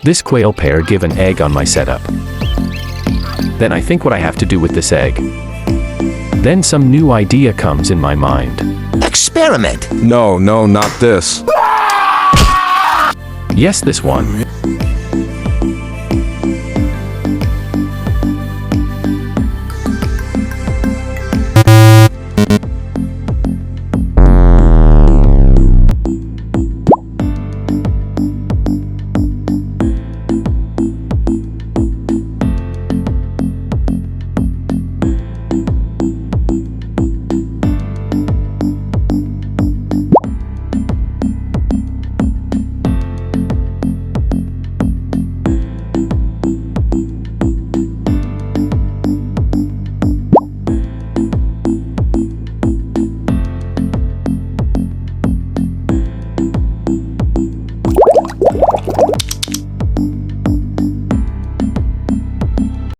This quail pair give an egg on my setup. Then I think what I have to do with this egg. Then some new idea comes in my mind. Experiment. No, not this. Yes, this one.